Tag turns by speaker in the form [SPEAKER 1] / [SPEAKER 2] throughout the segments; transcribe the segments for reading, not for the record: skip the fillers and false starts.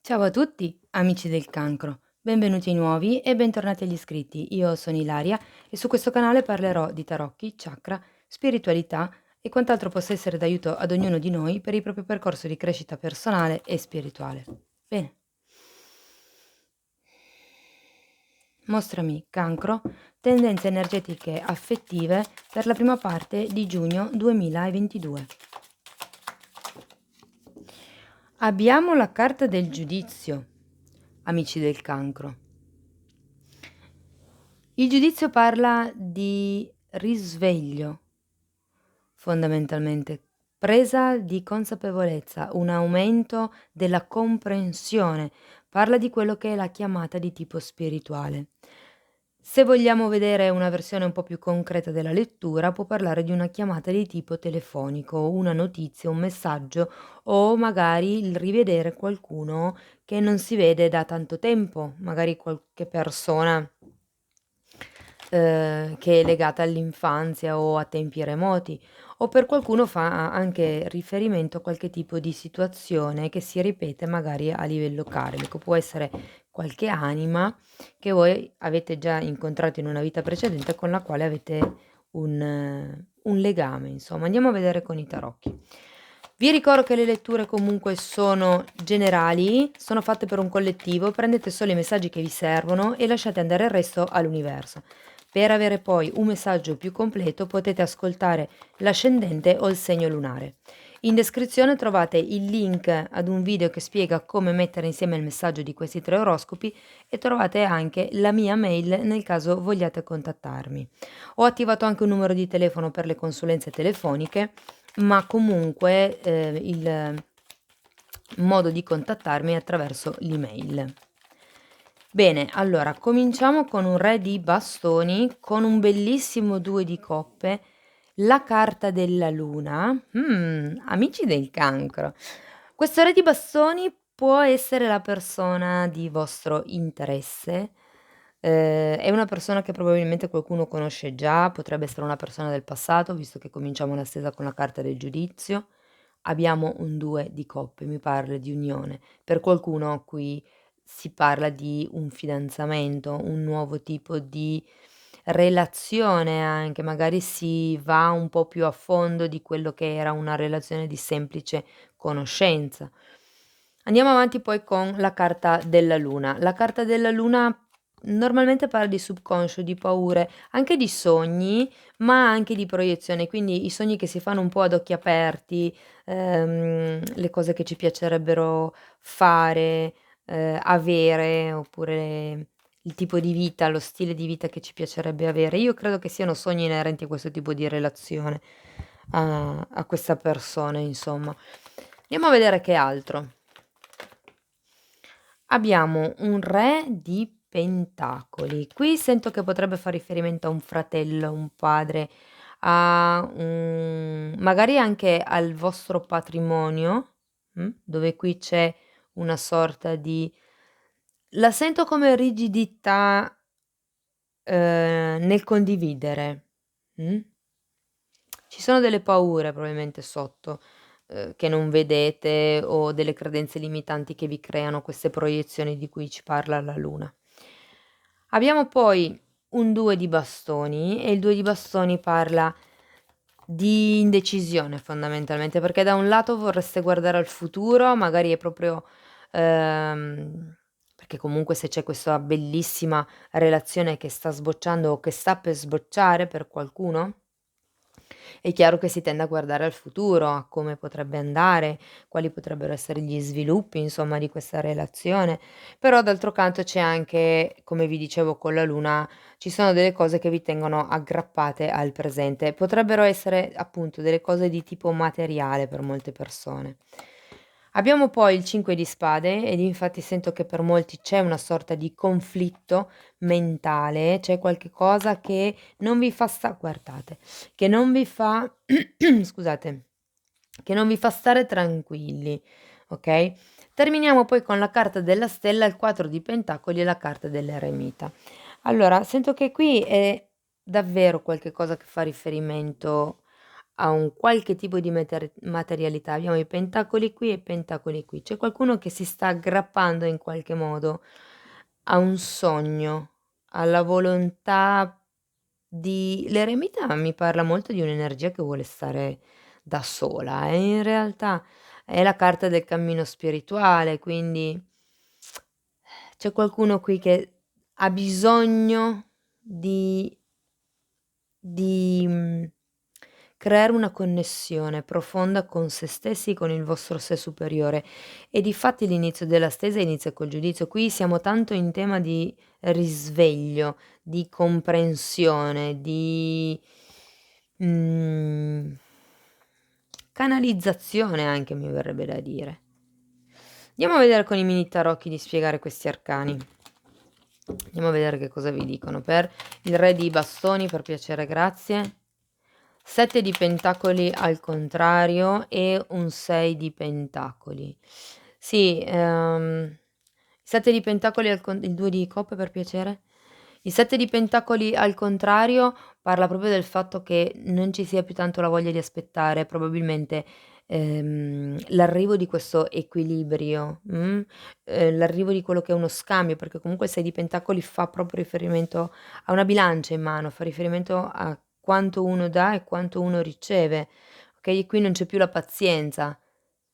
[SPEAKER 1] Ciao a tutti, amici del cancro. Benvenuti nuovi e bentornati agli iscritti. Io sono Ilaria e su questo canale parlerò di tarocchi, chakra, spiritualità e quant'altro possa essere d'aiuto ad ognuno di noi per il proprio percorso di crescita personale e spirituale. Bene. Mostrami, cancro, tendenze energetiche affettive per la prima parte di giugno 2022. Abbiamo la carta del giudizio, amici del cancro. Il giudizio parla di risveglio, fondamentalmente, presa di consapevolezza, un aumento della comprensione, parla di quello che è la chiamata di tipo spirituale. Se vogliamo vedere una versione un po' più concreta della lettura, può parlare di una chiamata di tipo telefonico, una notizia, un messaggio o magari il rivedere qualcuno che non si vede da tanto tempo, magari qualche persona che è legata all'infanzia o a tempi remoti, o per qualcuno fa anche riferimento a qualche tipo di situazione che si ripete magari a livello karmico. Può essere qualche anima che voi avete già incontrato in una vita precedente con la quale avete un legame, insomma. Andiamo a vedere con i tarocchi. Vi ricordo che le letture comunque sono generali, sono fatte per un collettivo, prendete solo i messaggi che vi servono e lasciate andare il resto all'universo. Per avere poi un messaggio più completo potete ascoltare l'ascendente o il segno lunare. In descrizione trovate il link ad un video che spiega come mettere insieme il messaggio di questi 3 oroscopi e trovate anche la mia mail nel caso vogliate contattarmi. Ho attivato anche un numero di telefono per le consulenze telefoniche, ma comunque il modo di contattarmi è attraverso l'email. Bene, allora cominciamo con un re di bastoni, con un bellissimo 2 di coppe, la carta della luna, amici del cancro. Questo re di bastoni può essere la persona di vostro interesse, è una persona che probabilmente qualcuno conosce già, potrebbe essere una persona del passato, visto che cominciamo la stesa con la carta del giudizio. Abbiamo un 2 di coppe, mi parla di unione. Per qualcuno qui si parla di un fidanzamento, un nuovo tipo di relazione anche, magari si va un po' più a fondo di quello che era una relazione di semplice conoscenza. Andiamo avanti poi con la carta della luna. La carta della luna normalmente parla di subconscio, di paure, anche di sogni, ma anche di proiezione, quindi i sogni che si fanno un po' ad occhi aperti, le cose che ci piacerebbero fare, avere, oppure il tipo di vita, lo stile di vita che ci piacerebbe avere. Io credo che siano sogni inerenti a questo tipo di relazione, a questa persona insomma. Andiamo a vedere che altro. Abbiamo un re di pentacoli. Qui sento che potrebbe far riferimento a un fratello, un padre, a un magari anche al vostro patrimonio, dove qui c'è una sorta di la sento come rigidità, nel condividere, mh? Ci sono delle paure probabilmente sotto, che non vedete o delle credenze limitanti che vi creano queste proiezioni di cui ci parla la luna. Abbiamo poi un 2 di bastoni e il 2 di bastoni parla di indecisione fondamentalmente, perché da un lato vorreste guardare al futuro, magari è proprio, perché comunque se c'è questa bellissima relazione che sta sbocciando o che sta per sbocciare per qualcuno, è chiaro che si tende a guardare al futuro, a come potrebbe andare, quali potrebbero essere gli sviluppi, insomma, di questa relazione. Però d'altro canto c'è anche, come vi dicevo con la luna, ci sono delle cose che vi tengono aggrappate al presente. Potrebbero essere appunto delle cose di tipo materiale per molte persone. Abbiamo poi il 5 di spade ed infatti sento che per molti c'è una sorta di conflitto mentale, c'è qualche cosa che non vi fa guardate, che non vi fa scusate, che non vi fa stare tranquilli, okay? Terminiamo poi con la carta della stella, il 4 di pentacoli e la carta dell'eremita. Allora, sento che qui è davvero qualche cosa che fa riferimento a un qualche tipo di materialità. Abbiamo i pentacoli qui e i pentacoli qui. C'è qualcuno che si sta aggrappando in qualche modo a un sogno, alla volontà di l'eremita mi parla molto di un'energia che vuole stare da sola, e in realtà è la carta del cammino spirituale, quindi c'è qualcuno qui che ha bisogno di creare una connessione profonda con se stessi, con il vostro sé superiore. E difatti l'inizio della stesa inizia col giudizio. Qui siamo tanto in tema di risveglio, di comprensione, di, mhmm, canalizzazione anche mi verrebbe da dire. Andiamo a vedere con i mini tarocchi di spiegare questi arcani. Andiamo a vedere che cosa vi dicono. Per il re di bastoni, per piacere, grazie. 7 di pentacoli al contrario e un 6 di pentacoli. Sì, 7 di pentacoli il 2 di coppe, per piacere. Il 7 di pentacoli al contrario parla proprio del fatto che non ci sia più tanto la voglia di aspettare, probabilmente, l'arrivo di questo equilibrio, l'arrivo di quello che è uno scambio, perché comunque il 6 di pentacoli fa proprio riferimento a una bilancia in mano, fa riferimento a quanto uno dà e quanto uno riceve, okay, qui non c'è più la pazienza,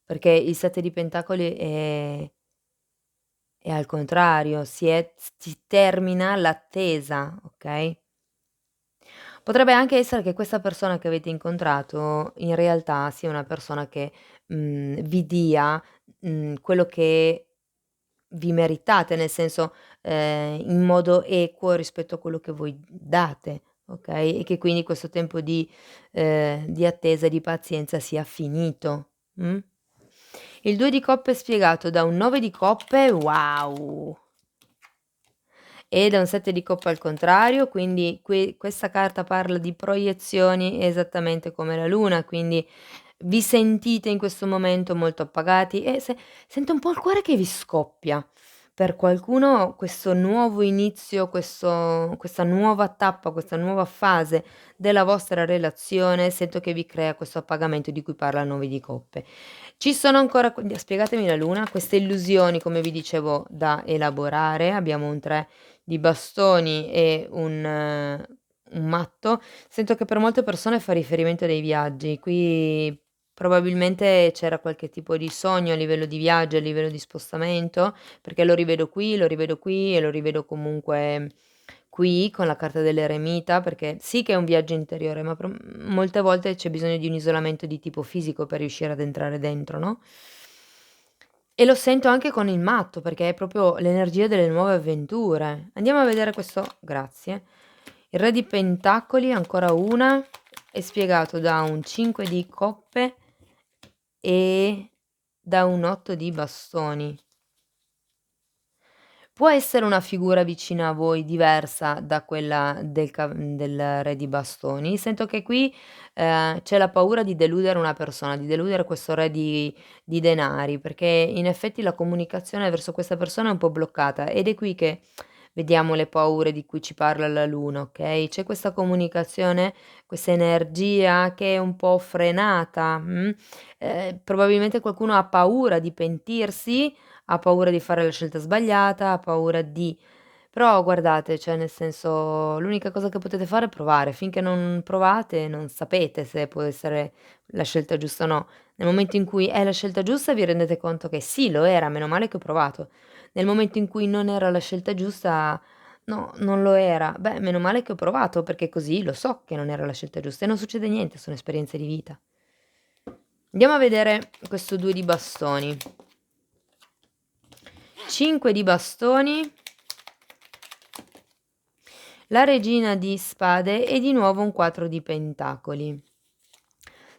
[SPEAKER 1] perché il 7 di pentacoli è al contrario, si termina l'attesa, okay? Potrebbe anche essere che questa persona che avete incontrato in realtà sia una persona che, vi dia, quello che vi meritate, nel senso, in modo equo rispetto a quello che voi date, okay, e che quindi questo tempo di attesa e di pazienza sia finito, Il 2 di coppe spiegato da un 9 di coppe, wow! E da un 7 di coppe al contrario, quindi questa carta parla di proiezioni esattamente come la luna, quindi vi sentite in questo momento molto appagati e sento un po' il cuore che vi scoppia. Per qualcuno questo nuovo inizio, questa nuova tappa, questa nuova fase della vostra relazione, sento che vi crea questo appagamento di cui parla il 9 di coppe. Ci sono ancora, spiegatemi la luna, queste illusioni, come vi dicevo, da elaborare. Abbiamo un 3 di bastoni e un matto. Sento che per molte persone fa riferimento a dei viaggi. Qui probabilmente c'era qualche tipo di sogno a livello di viaggio, a livello di spostamento, perché lo rivedo qui e lo rivedo comunque qui con la carta dell'eremita, perché sì che è un viaggio interiore, ma molte volte c'è bisogno di un isolamento di tipo fisico per riuscire ad entrare dentro, no? E lo sento anche con il matto, perché è proprio l'energia delle nuove avventure. Andiamo a vedere questo, grazie. Il re di pentacoli, ancora una, è spiegato da un 5 di coppe e da un 8 di bastoni. Può essere una figura vicina a voi diversa da quella del re di bastoni. Sento che qui, c'è la paura di deludere una persona, di deludere questo re di denari, perché in effetti la comunicazione verso questa persona è un po' bloccata ed è qui che vediamo le paure di cui ci parla la luna, okay, c'è questa comunicazione, questa energia che è un po' frenata, probabilmente qualcuno ha paura di pentirsi, ha paura di fare la scelta sbagliata, ha paura di però guardate, cioè nel senso, l'unica cosa che potete fare è provare. Finché non provate non sapete se può essere la scelta giusta o no. Nel momento in cui è la scelta giusta vi rendete conto che sì, lo era, meno male che ho provato. Nel momento in cui non era la scelta giusta, no, non lo era. Beh, meno male che ho provato perché così lo so che non era la scelta giusta e non succede niente, sono esperienze di vita. Andiamo a vedere questo 2 di bastoni. 5 di bastoni, la regina di spade e di nuovo un 4 di pentacoli.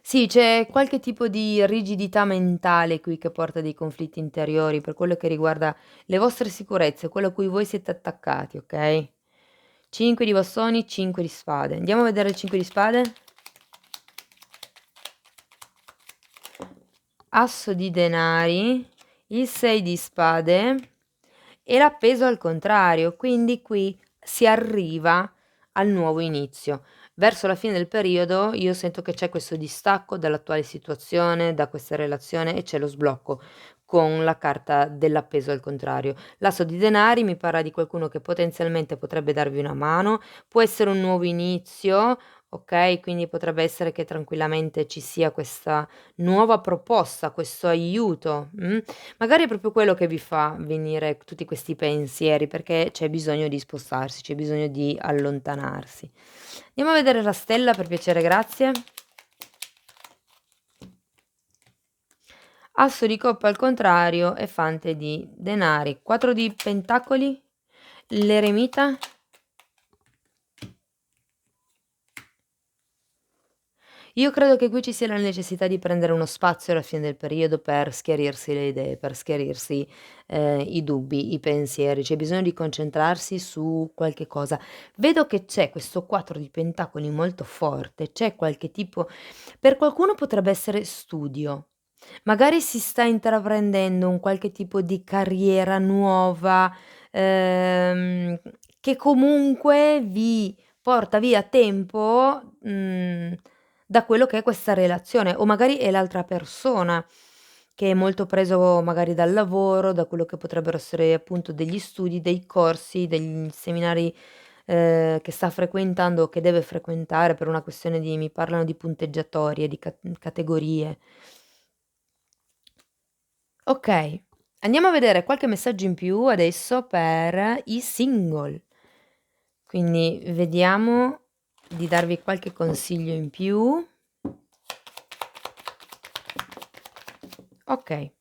[SPEAKER 1] Sì, c'è qualche tipo di rigidità mentale qui che porta a dei conflitti interiori per quello che riguarda le vostre sicurezze, quello a cui voi siete attaccati, ok? 5 di bastoni, 5 di spade. Andiamo a vedere il 5 di spade. Asso di denari, il 6 di spade e l'appeso al contrario, quindi qui si arriva al nuovo inizio. verso la fine del periodo io sento che c'è questo distacco dall'attuale situazione, da questa relazione e c'è lo sblocco con la carta dell'appeso al contrario. L'asso di denari mi parla di qualcuno che potenzialmente potrebbe darvi una mano, può essere un nuovo inizio, okay, quindi potrebbe essere che tranquillamente ci sia questa nuova proposta, questo aiuto, magari è proprio quello che vi fa venire tutti questi pensieri, perché c'è bisogno di spostarsi, c'è bisogno di allontanarsi. Andiamo a vedere la stella per piacere, grazie. Asso di coppa al contrario e fante di denari. 4 di pentacoli, l'eremita. Io credo che qui ci sia la necessità di prendere uno spazio alla fine del periodo per schiarirsi le idee, per schiarirsi, i dubbi, i pensieri. C'è bisogno di concentrarsi su qualche cosa. Vedo che c'è questo 4 di pentacoli molto forte, c'è qualche tipo per qualcuno potrebbe essere studio. Magari si sta intraprendendo un qualche tipo di carriera nuova, che comunque vi porta via tempo, da quello che è questa relazione o magari è l'altra persona che è molto preso magari dal lavoro, da quello che potrebbero essere appunto degli studi, dei corsi, degli seminari, che sta frequentando o che deve frequentare per una questione di mi parlano di punteggiatorie, di categorie. Okay, andiamo a vedere qualche messaggio in più adesso per i single. Quindi vediamo di darvi qualche consiglio in più. Okay.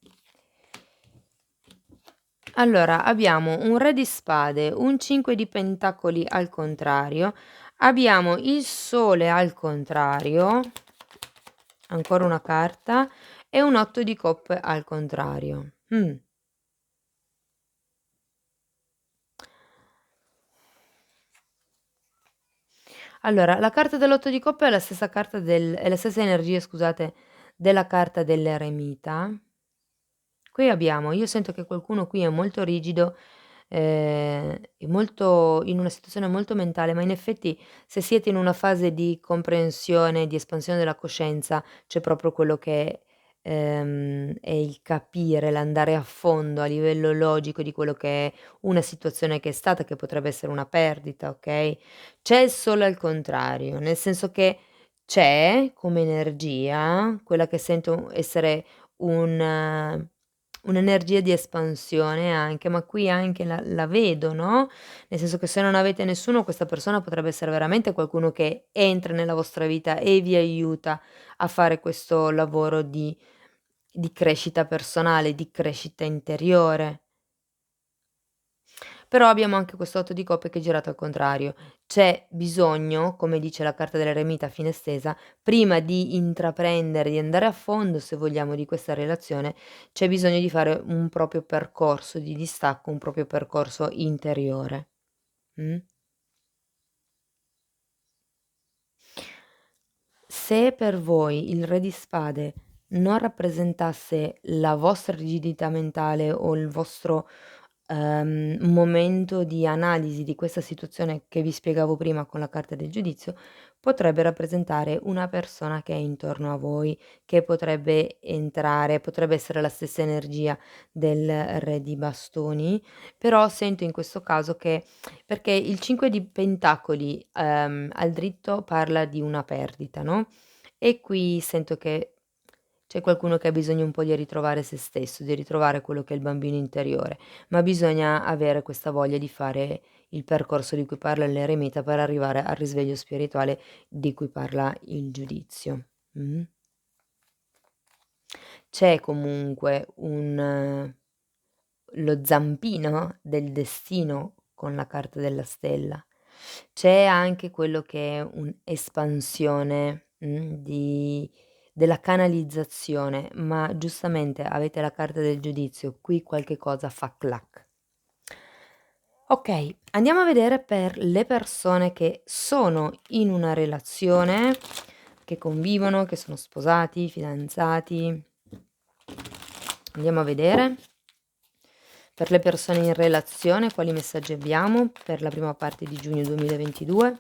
[SPEAKER 1] Allora, abbiamo un re di spade, un 5 di pentacoli al contrario, abbiamo il sole al contrario, ancora una carta, e un 8 di coppe al contrario. Allora, la carta dell'8 di coppe è la stessa carta è la stessa energia, scusate, della carta dell'eremita. Qui abbiamo io sento che qualcuno qui è molto rigido, è molto in una situazione molto mentale, ma in effetti se siete in una fase di comprensione, di espansione della coscienza, c'è proprio quello che, è il capire, l'andare a fondo a livello logico di quello che è una situazione che è stata, che potrebbe essere una perdita, okay, c'è il sole al contrario, nel senso che c'è come energia, quella che sento essere un un'energia di espansione anche, ma qui anche la vedo, no, nel senso che se non avete nessuno, questa persona potrebbe essere veramente qualcuno che entra nella vostra vita e vi aiuta a fare questo lavoro di crescita personale, di crescita interiore. Però abbiamo anche questo 8 di coppe che è girato al contrario. C'è bisogno, come dice la carta dell'eremita a fine stesa, prima di intraprendere, di andare a fondo, se vogliamo, di questa relazione, c'è bisogno di fare un proprio percorso di distacco, un proprio percorso interiore. Mh? Se per voi il re di spade non rappresentasse la vostra rigidità mentale o il vostro, momento di analisi di questa situazione che vi spiegavo prima con la carta del giudizio, potrebbe rappresentare una persona che è intorno a voi, che potrebbe entrare, potrebbe essere la stessa energia del re di bastoni, però sento in questo caso che perché il 5 di pentacoli, al dritto parla di una perdita, no, e qui sento che c'è qualcuno che ha bisogno un po' di ritrovare se stesso, di ritrovare quello che è il bambino interiore, ma bisogna avere questa voglia di fare il percorso di cui parla l'eremita per arrivare al risveglio spirituale di cui parla il giudizio. Mh. C'è comunque lo zampino del destino con la carta della stella. C'è anche quello che è un'espansione, di della canalizzazione, ma giustamente avete la carta del giudizio, qui qualche cosa fa clac. Okay, andiamo a vedere per le persone che sono in una relazione, che convivono, che sono sposati, fidanzati. Andiamo a vedere. Per le persone in relazione quali messaggi abbiamo per la prima parte di giugno 2022?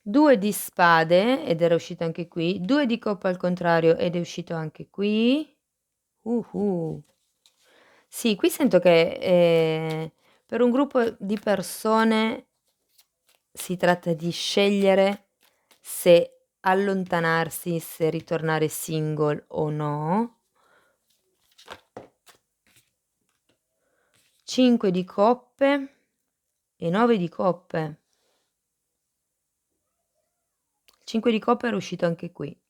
[SPEAKER 1] 2 di spade ed era uscito anche qui, 2 di coppa al contrario ed è uscito anche qui. Uh-uh. Sì, qui sento che, per un gruppo di persone si tratta di scegliere se allontanarsi, se ritornare single o no. 5 di coppe e 9 di coppe. 5 di coppe era uscito anche qui.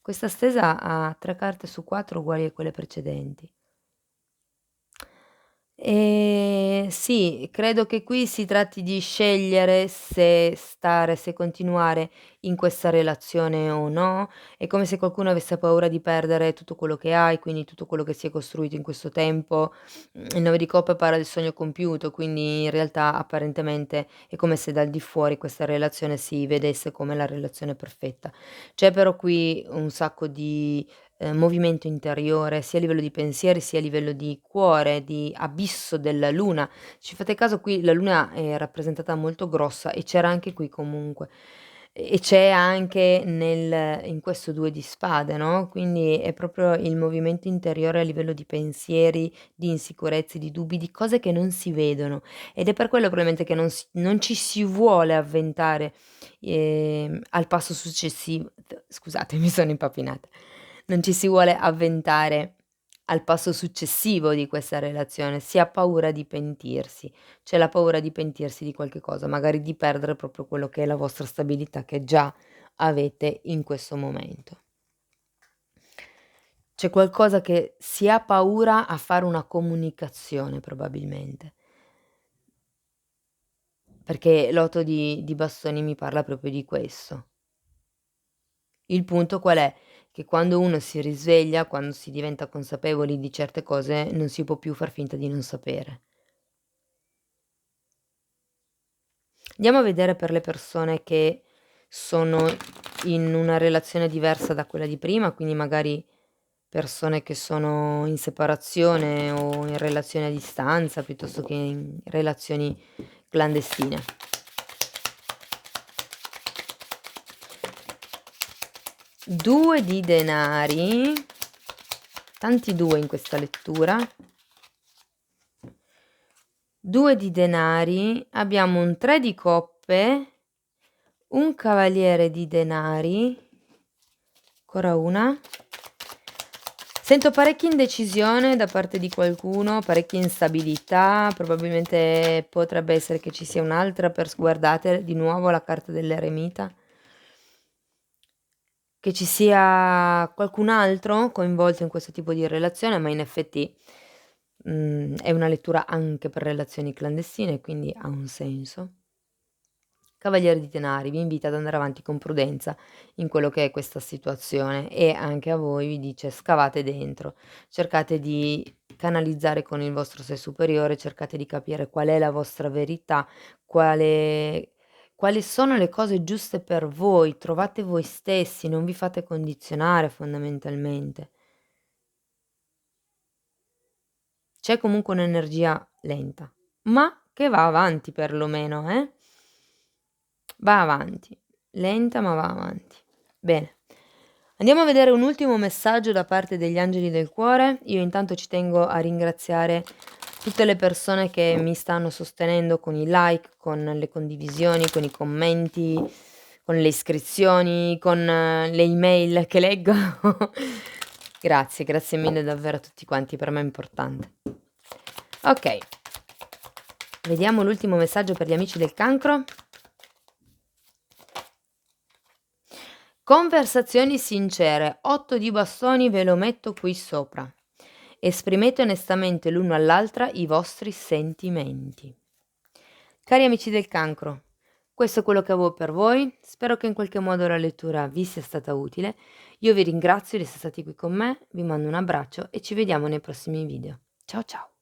[SPEAKER 1] Questa stesa ha 3 carte su 4 uguali a quelle precedenti. Sì, credo che qui si tratti di scegliere se continuare in questa relazione o no. È come se qualcuno avesse paura di perdere tutto quello che ha e quindi tutto quello che si è costruito in questo tempo. Il 9 di coppe parla del sogno compiuto, quindi in realtà apparentemente è come se dal di fuori questa relazione si vedesse come la relazione perfetta. C'è però qui un sacco di movimento interiore, sia a livello di pensieri, sia a livello di cuore, di abisso della luna. Ci fate caso qui la luna è rappresentata molto grossa e c'era anche qui comunque. E c'è anche in questo 2 di spade, no, quindi è proprio il movimento interiore a livello di pensieri, di insicurezze, di dubbi, di cose che non si vedono. Ed è per quello probabilmente che non ci si vuole avventare, al passo scusate mi sono impappinata. Non ci si vuole avventare al passo successivo di questa relazione, si ha paura di pentirsi. C'è la paura di pentirsi di qualche cosa, magari di perdere proprio quello che è la vostra stabilità che già avete in questo momento. C'è qualcosa che si ha paura a fare una comunicazione probabilmente, perché l'otto di bastoni mi parla proprio di questo. Il punto qual è? Che quando uno si risveglia, quando si diventa consapevoli di certe cose, non si può più far finta di non sapere. Andiamo a vedere per le persone che sono in una relazione diversa da quella di prima, quindi magari persone che sono in separazione o in relazione a distanza, piuttosto che in relazioni clandestine. 2 di denari, tanti 2 in questa lettura. 2 di denari, abbiamo un 3 di coppe, un cavaliere di denari, ancora una. Sento parecchia indecisione da parte di qualcuno, parecchia instabilità, probabilmente potrebbe essere che ci sia un'altra guardate di nuovo la carta dell'eremita. Che ci sia qualcun altro coinvolto in questo tipo di relazione, ma in effetti, è una lettura anche per relazioni clandestine, quindi ha un senso. Cavaliere di denari vi invita ad andare avanti con prudenza in quello che è questa situazione e anche a voi vi dice: scavate dentro, cercate di canalizzare con il vostro sé superiore, cercate di capire qual è la vostra verità, quale quali sono le cose giuste per voi, trovate voi stessi, non vi fate condizionare fondamentalmente. C'è comunque un'energia lenta, ma che va avanti perlomeno, eh? Va avanti, lenta ma va avanti. Bene. Andiamo a vedere un ultimo messaggio da parte degli angeli del cuore. Io intanto ci tengo a ringraziare tutte le persone che mi stanno sostenendo con i like, con le condivisioni, con i commenti, con le iscrizioni, con le email che leggo. Grazie, grazie mille davvero a tutti quanti, per me è importante. Ok, vediamo l'ultimo messaggio per gli amici del cancro. Conversazioni sincere, 8 di bastoni ve lo metto qui sopra. Esprimete onestamente l'uno all'altra i vostri sentimenti. Cari amici del cancro, questo è quello che avevo per voi. Spero che in qualche modo la lettura vi sia stata utile. Io vi ringrazio di essere stati qui con me, vi mando un abbraccio e ci vediamo nei prossimi video. Ciao ciao!